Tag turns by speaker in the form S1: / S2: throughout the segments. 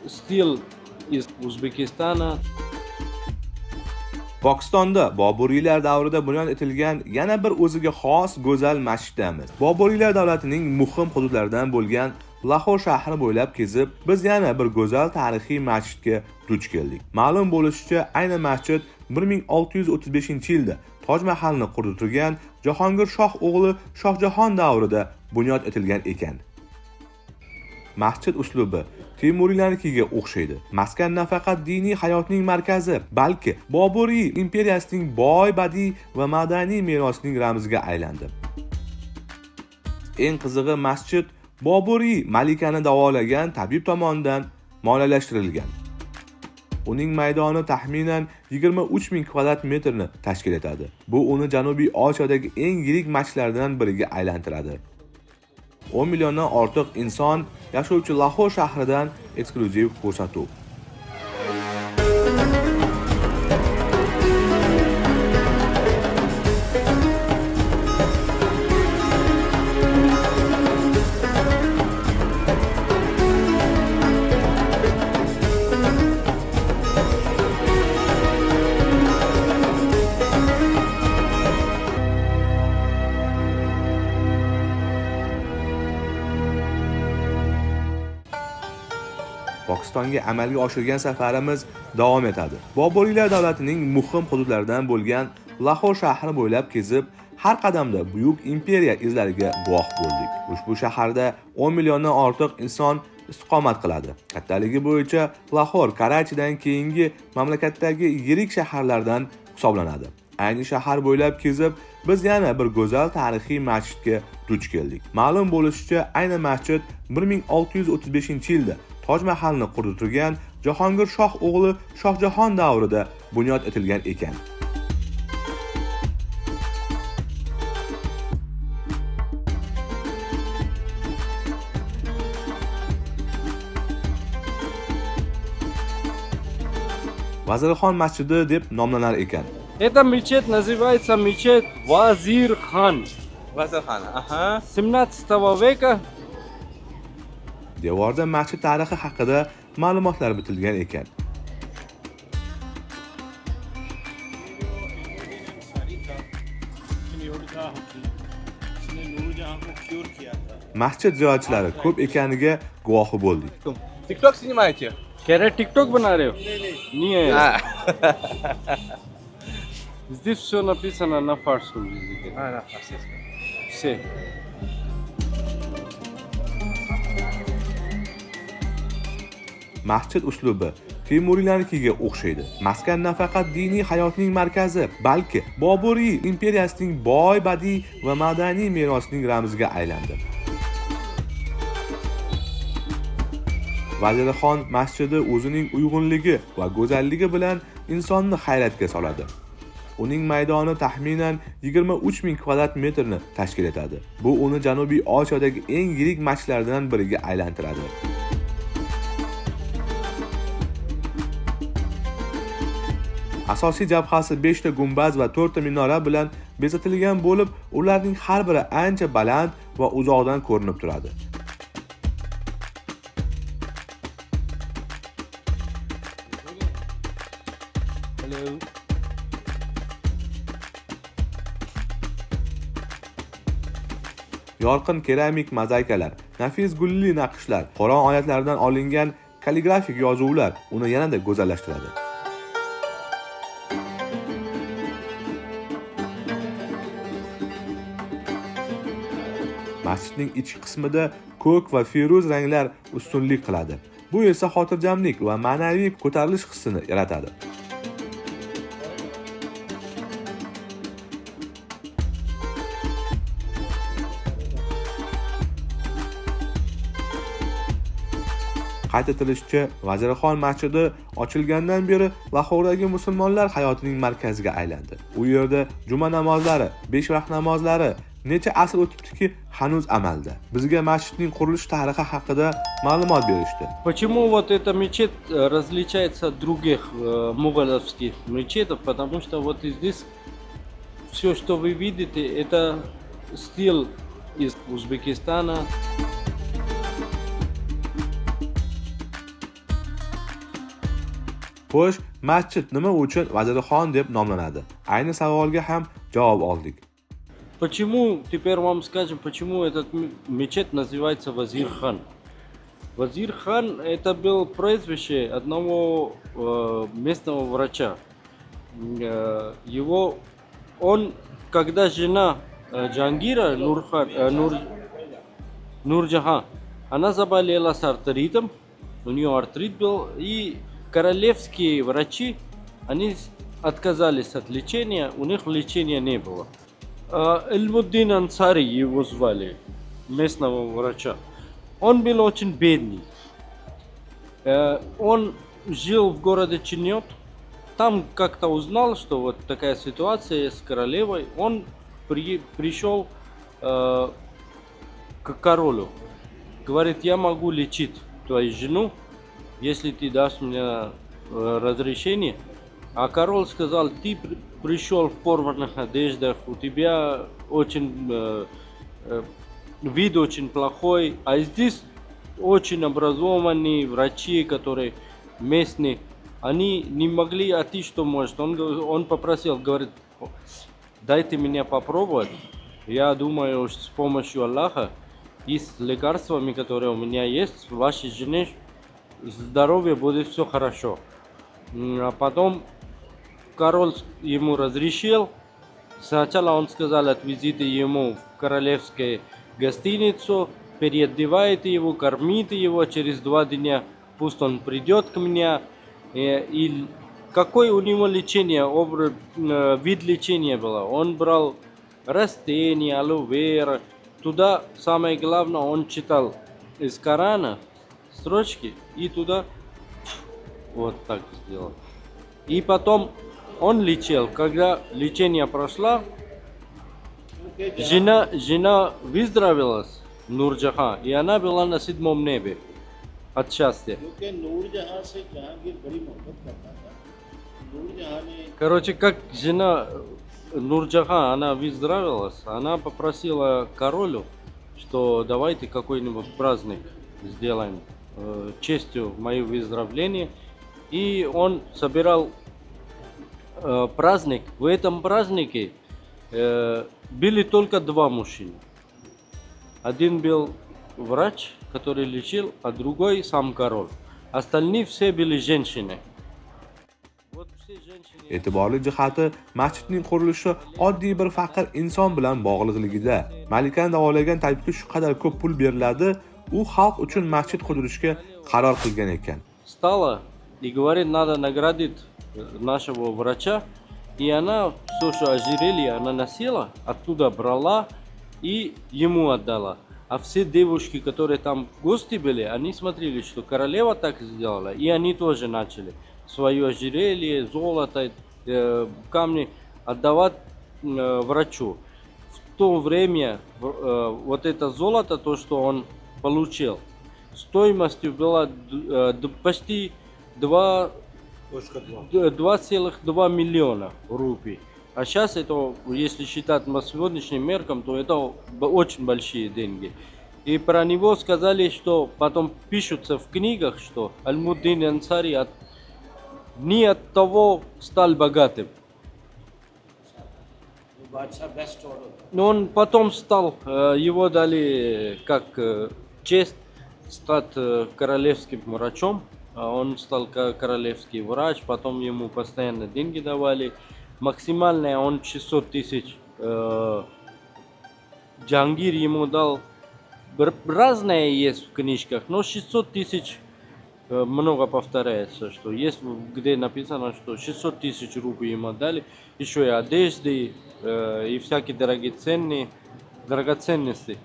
S1: still is Uzbekistan.
S2: Pokistonda Boburiylar davrida bunyod etilgan yana bir o'ziga xos go'zal masjiddamiz. Boburiylar davlatining muhim hududlaridan bo'lgan Lahor shahri bo'ylab kezib, biz yana bir go'zal tarixiy masjidga duch keldik. Ma'lum bo'lishicha, ayni masjid 1635-yilda Toj Mahalni qurdirgan Jahongir Shoh o'g'li Shohjahon davrida bunyod etilgan ekan. Masjid uslubi Temuriylarnikiga o'xshaydi. Maskan nafaqat diniy hayotning markazi, balki Boburiy imperiyasining boy badiiy va madaniy merosining ramziga aylandi. Eng qizig'i, masjid Boburiy malikani davolagan tabib tomonidan moliyalashtirilgan. Uning maydoni taxminan 23 ming kvadrat metrni tashkil etadi. Bu uni Janubiy Osiyodagi eng yirik masjidlardan biriga aylantiradi. 10 milliondan ortiq inson yashovchi Lahor shahridan eksklyuziv ko'rsatuv. Pokistonga amalga oshirgan safarimiz davom etadi. Boburiylar davlatining muhim hududlaridan bo'lgan Lahor shahri bo'ylab kezib, har qadamda buyuk imperiya izlariga guvoh bo'ldik. Ushbu shaharda 10 milliondan ortiq inson istiqomat qiladi. Kattaligi bo'yicha Lahor Karachidan keyingi mamlakatdagi yirik shaharlardan hisoblanadi. Ayni shahar bo'ylab kezib, biz yana bir go'zal tarixiy masjidga duch keldik. Ma'lum bo'lishicha, ayni masjid 1635-yilda Toj Mahalni qurdirgan Jahongir Shoh o'g'li Shohjahon davrida bunyod etilgan ekan. Vazirxon masjidi deb nomlanar ekan.
S1: Эта мечеть называется мечеть Вазир-хан.
S3: Vazirxon, aha.
S1: 17 века.
S2: Devorda masjid tarixi haqida ma'lumotlar bitilgan ekan. Masjid ziyoratchilari ko'p ekaniga guvohi bo'ldik.
S3: TikTok снимаете?
S1: Кह रहे टिकटॉक बना रहे हो? नहीं है यार. Здесь все написано на фарсском языке.
S3: Na farsizm.
S1: Все.
S2: Masjid uslubi Temuriylarnikiga o'xshaydi. Maskan nafaqat diniy hayotning markazi, balki Boburiy imperiyasining boy badiiy va madaniy merosining ramziga aylandi. Vazirxon masjidi o'zining uyg'unligi va go'zalligi bilan insonni hayratga soladi. Uning maydoni taxminan 23 ming kvadrat metrni tashkil etadi. Bu uni Janubiy Osiyodagi eng yirik masjidlardan biriga aylantiradi. Asosiy jabhasi 5 ta gumbaz va 4 ta minora bilan bezatilgan bo'lib, ularning har biri ancha baland va uzoqdan ko'rinib turadi.
S1: Hello.
S2: Yorqin keramik mozaikalar, nafis gulli naqshlar, Qur'on oyatlaridan olingan kalligrafik yozuvlar uni yanada go'zallashtiradi. Masjidning ichki qismida ko'k va feruz ranglar ustunlik qiladi. Bu esa xotirjamlik va ma'naviy ko'tarilish hissini yaratadi. Qayd etilishicha, Vazirxon masjidi ochilgandan beri Lahordagi musulmonlar hayotining markaziga aylandi. U yerda juma namozlari, 5 vaqt namozlari necha asr o'tibdiki, hanuz amalda. Bizga masjidning qurilish tarixi haqida ma'lumot berishdi.
S1: Почему вот эта мечеть различается от других мугаловских мечетей? Потому что вот здесь все, что вы видите, это стиль из Узбекистана.
S2: Xo'sh, masjid nima uchun Vazirxon deb nomlanadi? Ayni savolga ham javob oldik.
S1: Почему, теперь вам скажем, почему этот мечеть называется Вазир-хан. Вазир-хан это был прозвище одного местного врача. Когда жена Джангира, Нурджахан, она заболела с артритом, у нее артрит был, и королевские врачи, они отказались от лечения, у них лечения не было. Эльмуддин Ансари его звали, местного врача. Он был очень бедный. Он жил в городе Чиньот. Там как-то узнал, что вот такая ситуация с королевой. Он пришел к королю. Говорит, я могу лечить твою жену, если ты дашь мне разрешение. А король сказал, ты пришел в порванных одеждах, у тебя вид очень плохой, а здесь очень образованные врачи, которые местные, они не могли, а ты что можешь? Он попросил, говорит, дайте меня попробовать, я думаю, с помощью Аллаха и с лекарствами, которые у меня есть, вашей жене здоровье будет все хорошо. А потом король ему разрешил. Сначала он сказал, отвезите ему в королевскую гостиницу, переодевайте его, кормите его, через 2 дня пусть он придет к мне. И какое у него лечение, вид лечения было? Он брал растения, алоэ, туда самое главное, он читал из Корана строчки и туда вот так сделал. И потом он лечил. Когда лечение прошло, жена выздоровелась, Нурджахан, и она была на 7-м небе от счастья. Короче, как жена Нурджахан, она выздоровелась, она попросила королю, что давайте какой-нибудь праздник сделаем честью мое выздоровление. И он собирал праздник. В этом празднике были только 2 мужчины. Один был врач, который лечил, а другой сам король. Остальные все были женщины. Вот все женщины.
S2: E'tiborli jihati, masjidning qurilishi oddiy bir faqir inson bilan bog'liqligida. Malikani davolagan tabibga shu qadar ko'p pul beriladi, u xalq uchun masjid qurdirishga qaror qilgan ekan.
S1: Стала и говорит, надо наградить нашего врача. И она все, что ожерелье она носила, оттуда брала и ему отдала. А все девушки, которые там в гости были, они смотрели, что королева так сделала, и они тоже начали свое ожерелье, золото, камни отдавать врачу. В то время вот это золото, то, что он получил, стоимостью было почти 2,2 миллиона рупий. А сейчас это, если считать сегодняшним меркам, то это очень большие деньги. И про него сказали, что потом пишутся в книгах, что Эльмуддин Ансари не от того стал богатым. Но он потом стал, его дали как честь стать королевским врачом. Он стал королевский врач, потом ему постоянно деньги давали. Максимальное он 600 тысяч. Джангир ему дал. Разное есть в книжках, но 600 тысяч много повторяется, что есть где написано, что 600 тысяч рупий ему дали. Еще и одежды, и всякие драгоценности.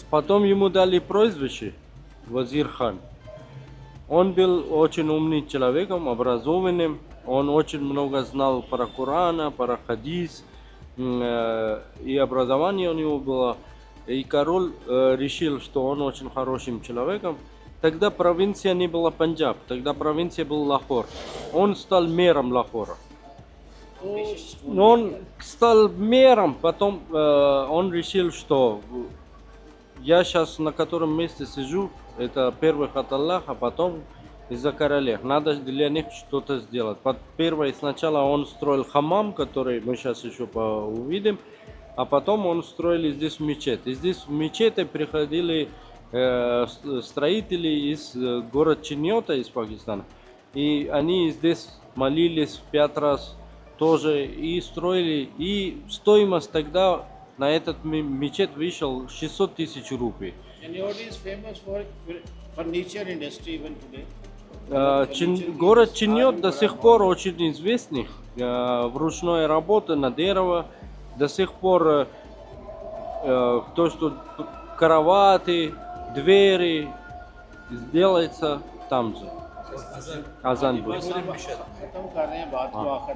S1: Потом ему дали прозвище Вазир-хан. Он был очень умным человеком, образованным. Он очень много знал про Корана, про хадис. И образование у него было. И король решил, что он очень хорошим человеком. Тогда провинция не была Панджаб, тогда провинция был Лахор. Он стал мэром Лахора. Но он стал мэром, потом он решил, что я сейчас на котором месте сижу, это первых от Аллаха, потом из-за королей. Надо для них что-то сделать. Первое, сначала он строил хамам, который мы сейчас еще увидим, а потом он строили здесь мечеть. И здесь в мечети приходили строители из города Чиньота, из Пакистана. И они здесь молились 5 раз тоже и строили. И стоимость тогда на этот мечеть вышел 600 тысяч рупий.
S4: Chinyote is famous for furniture industry even today.
S1: Город Чиньот до сих пор очень известный в ручной работе на дерево. До сих пор то, что кровати, двери делается там же. Азан будет.
S4: खत्म कर रहे हैं बात को आखिर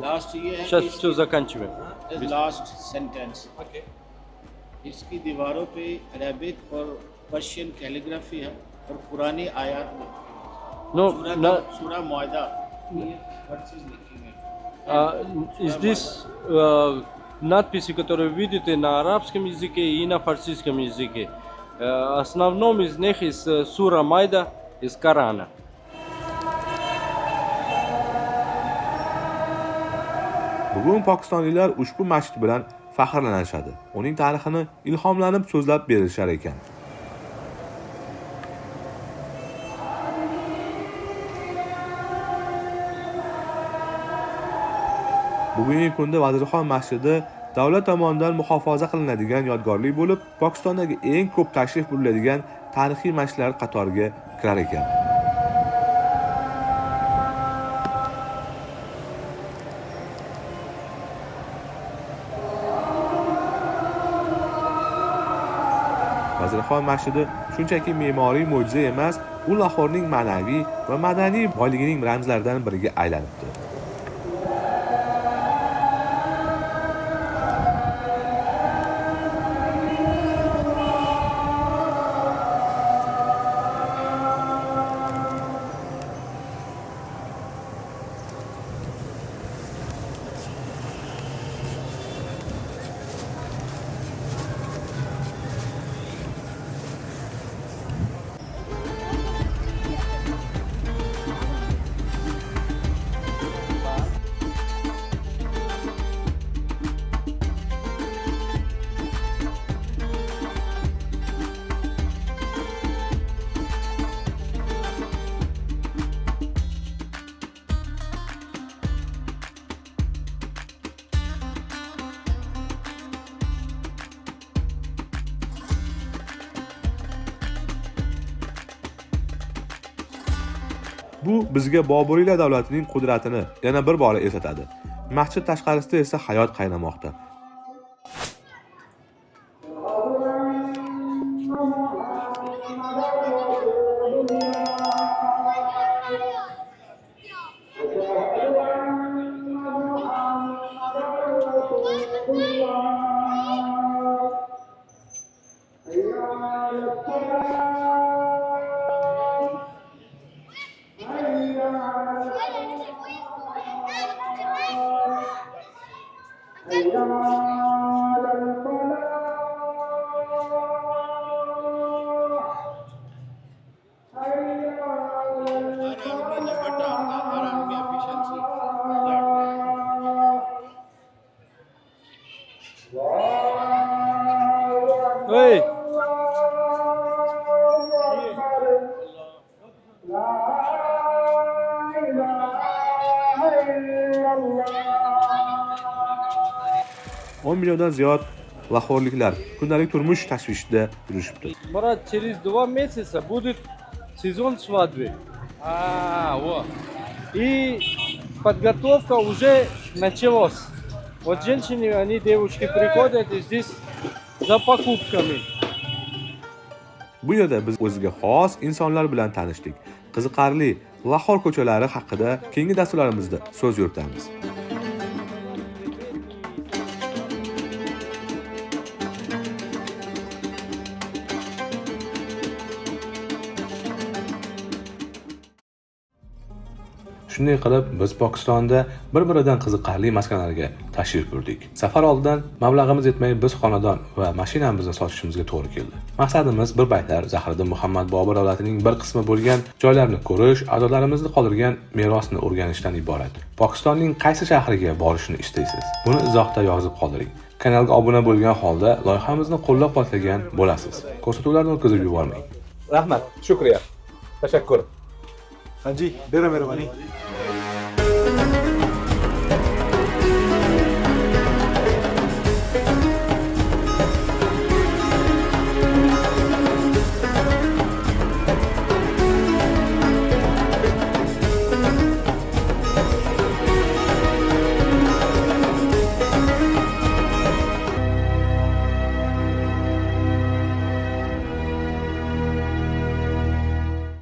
S4: लास्ट ये है
S1: Сейчас
S4: कि
S1: все заканчиваем.
S4: लास्ट सेंटेंस इसकी दीवारों पे अरेबिक और पर्शियन कैलीग्राफी है और पुरानी आयत में
S1: Ну,
S4: सूरह मुआदा ये हर चीज लिखी हुई है
S1: здесь надписи, которые вы видите на арабском языке и на фарсийском языке. Основном из них из сура Майда, из Корана.
S2: Bugun pokistonliklar ushbu masjid bilan faxrlanishadi. Uning tarixini ilhomlanib so'zlab berishar ekan. Bugungi kunda Vazirxon masjidi davlat tomonidan muhofaza qilinadigan yodgorlik bo'lib, Pokistondagi eng ko'p tashrif buyuriladigan tarixiy masjidlar qatoriga kirar ekan. Vazirxon masjidi shunchaki me'moriy mo'jiza emas, u Lahorning ma'naviy va madaniy boyligining ramzlaridan biriga aylanibdi. Bu bizga Boburiylar davlatining qudratini yana bir bora eslatadi. Masjid tashqarisida esa hayot qaynamoqda.
S1: Hey! 10 milliondan ziyod lahorliklar kundalik turmush tashvishida yurishibdi. Брат, через 2 месяца будет сезон свадьбы.
S3: вот.
S1: И подготовка уже началась. Вот женщины, они, девушки, приходят и здесь за покупками.
S2: Bu yerda biz o'ziga xos insonlar bilan tanishdik. Qiziqarli Lahor ko'chalari haqida keyingi dasturlarimizda so'z yuritamiz. Shunday qilib, biz Pokistonda bir-biridan qiziqarli maskanlarga tashrif buyurdik. Safar oldidan mablag'imiz yetmay biz xonadon va mashinamizni sotishimizga to'g'ri keldi. Maqsadimiz bir paytlar Zahiriddin Muhammad Bobur davlatining bir qismi bo'lgan joylarni ko'rish, ajdodlarimizni qoldirgan merosni o'rganishdan iborat. Pokistonning qaysi shahriga borishni istaysiz? Buni izohda yozib qoldiring. Kanalga obuna bo'lgan holda loyihamizni qo'llab-quvvatlagan bo'lasiz. Ko'rsatuvlarni o'tkazib yubormang.
S5: Rahmat, shukriya. Tashakkur.
S6: हाँ जी, डेरा मेहरबानी।